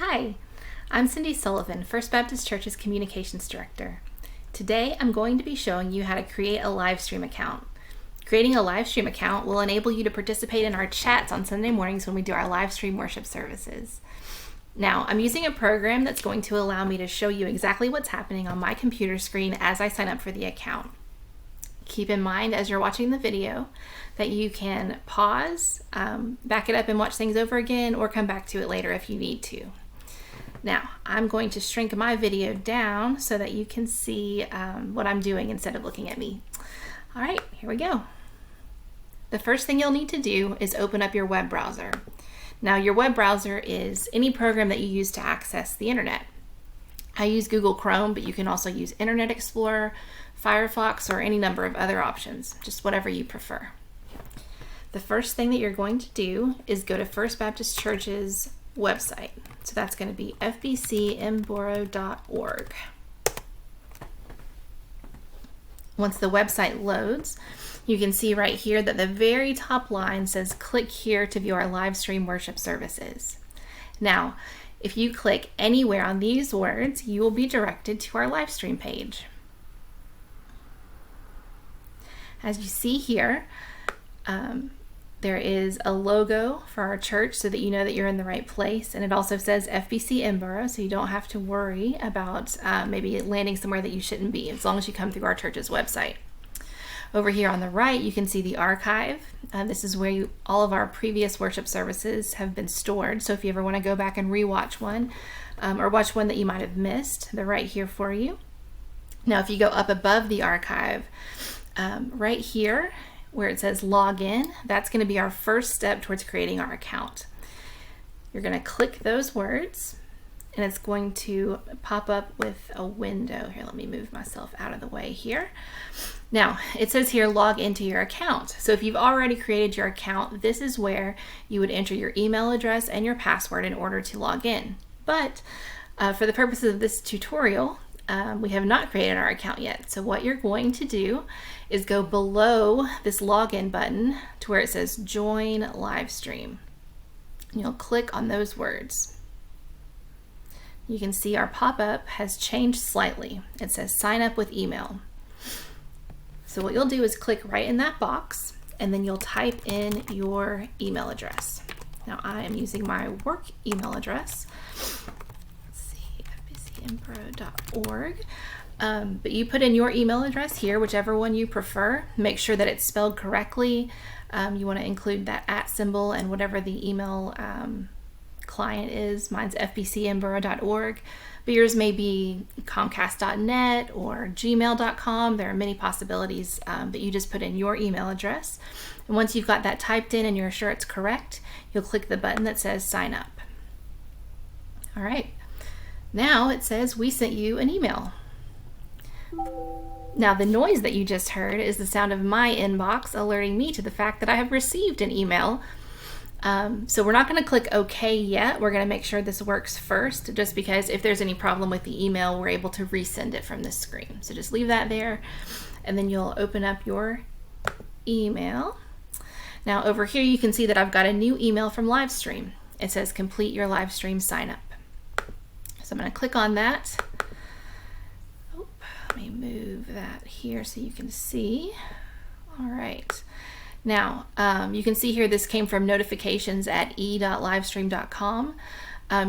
Hi, I'm Cindy Sullivan, First Baptist Church's Communications Director. Today I'm going to be showing you how to create a Livestream account. Creating a Livestream account will enable you to participate in our chats on Sunday mornings when we do our Livestream worship services. Now, I'm using a program that's going to allow me to show you exactly what's happening on my computer screen as I sign up for the account. Keep in mind as you're watching the video that you can pause, back it up and watch things over again, or come back to it later if you need to. Now, I'm going to shrink my video down so that you can see what I'm doing instead of looking at me. All right, here we go. The first thing you'll need to do is open up your web browser. Now, your web browser is any program that you use to access the internet. I use Google Chrome, but you can also use Internet Explorer, Firefox, or any number of other options, just whatever you prefer. The first thing that you're going to do is go to First Baptist Church's website. So that's going to be fbcmboro.org. Once the website loads, you can see right here that the very top line says click here to view our live stream worship services. Now, if you click anywhere on these words, you will be directed to our live stream page. As you see here, there is a logo for our church so that you know that you're in the right place, and it also says FBC Emboro, so you don't have to worry about maybe landing somewhere that you shouldn't be, as long as you come through our church's website. Over here on the right, you can see the archive. This is where all of our previous worship services have been stored, so if you ever want to go back and rewatch one, or watch one that you might have missed, they're right here for you. Now, if you go up above the archive, right here, where it says log in, that's going to be our first step towards creating our account. You're going to click those words and it's going to pop up with a window. Here, let me move myself out of the way here. Now, it says here log into your account. So if you've already created your account, this is where you would enter your email address and your password in order to log in. But for the purposes of this tutorial, we have not created our account yet. So what you're going to do is go below this login button to where it says join Livestream. You'll click on those words. You can see our pop-up has changed slightly. It says sign up with email. So what you'll do is click right in that box and then you'll type in your email address. Now I am using my work email address. fbcmboro.org. But you put in your email address here, whichever one you prefer. Make sure that it's spelled correctly. You want to include that @ symbol and whatever the email client is. Mine's fbcmboro.org, but yours may be comcast.net or gmail.com. There are many possibilities, but you just put in your email address. And once you've got that typed in and you're sure it's correct, you'll click the button that says sign up. All right. Now it says we sent you an email. Now the noise that you just heard is the sound of my inbox alerting me to the fact that I have received an email. So we're not going to click OK yet. We're going to make sure this works first, just because if there's any problem with the email, we're able to resend it from this screen. So just leave that there, and then you'll open up your email. Now over here you can see that I've got a new email from Livestream. It says complete your Livestream sign up. So I'm going to click on that. Oh, let me move that here so you can see. All right. Now, you can see here this came from notifications@e.livestream.com.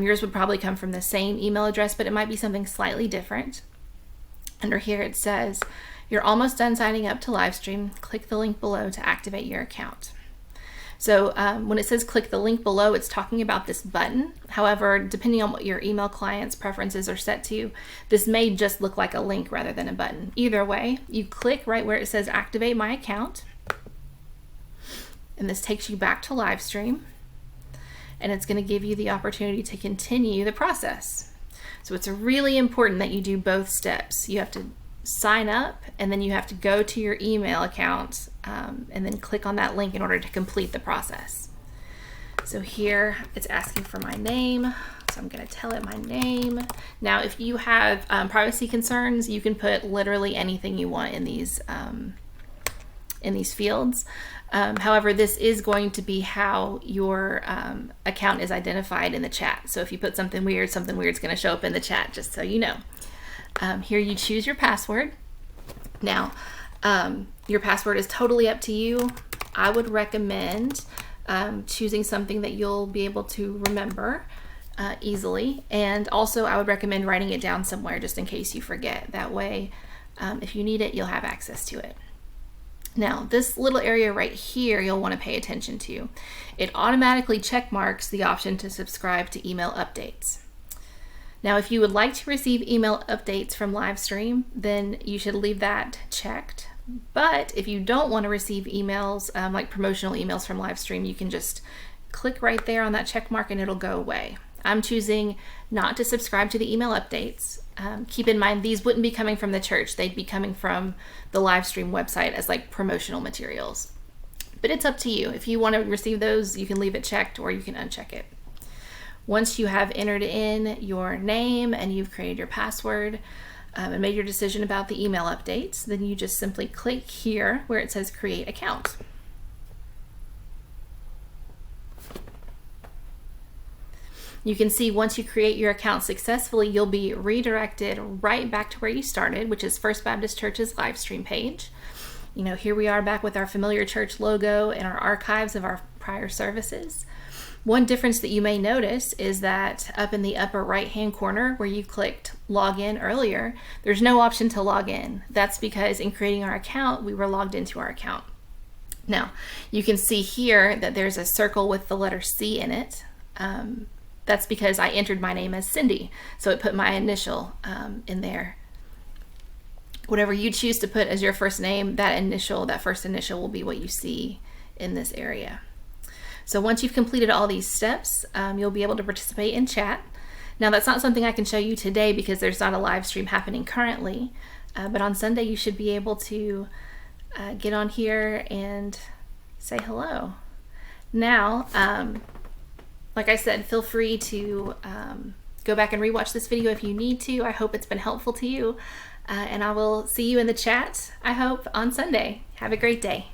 Yours would probably come from the same email address, but it might be something slightly different. Under here it says, you're almost done signing up to Livestream. Click the link below to activate your account. So when it says click the link below, it's talking about this button. However, depending on what your email client's preferences are set to, this may just look like a link rather than a button. Either way, you click right where it says activate my account, and this takes you back to Livestream, and it's going to give you the opportunity to continue the process. So it's really important that you do both steps. You have to sign up, and then you have to go to your email account and then click on that link in order to complete the process. So here it's asking for my name, so I'm going to tell it my name. Now if you have privacy concerns, you can put literally anything you want in these in these fields. However, this is going to be how your account is identified in the chat. So if you put something weird is going to show up in the chat, just so you know. Here you choose your password. Now, your password is totally up to you. I would recommend choosing something that you'll be able to remember easily. And also I would recommend writing it down somewhere just in case you forget. That way, if you need it, you'll have access to it. Now, this little area right here, you'll want to pay attention to. It automatically check marks the option to subscribe to email updates. Now, if you would like to receive email updates from Livestream, then you should leave that checked. But if you don't want to receive emails, like promotional emails from Livestream, you can just click right there on that check mark and it'll go away. I'm choosing not to subscribe to the email updates. Keep in mind, these wouldn't be coming from the church. They'd be coming from the Livestream website as like promotional materials. But it's up to you. If you want to receive those, you can leave it checked or you can uncheck it. Once you have entered in your name and you've created your password and made your decision about the email updates, then you just simply click here where it says create account. You can see once you create your account successfully, you'll be redirected right back to where you started, which is First Baptist Church's Livestream page. You know, here we are back with our familiar church logo and our archives of our prior services. One difference that you may notice is that up in the upper right-hand corner where you clicked log in earlier, there's no option to log in. That's because in creating our account, we were logged into our account. Now, you can see here that there's a circle with the letter C in it. That's because I entered my name as Cindy, so it put my initial in there. Whatever you choose to put as your first name, that first initial will be what you see in this area. So once you've completed all these steps, you'll be able to participate in chat. Now that's not something I can show you today because there's not a live stream happening currently, but on Sunday you should be able to get on here and say hello. Now, like I said, feel free to go back and rewatch this video if you need to. I hope it's been helpful to you. And I will see you in the chat, I hope, on Sunday. Have a great day.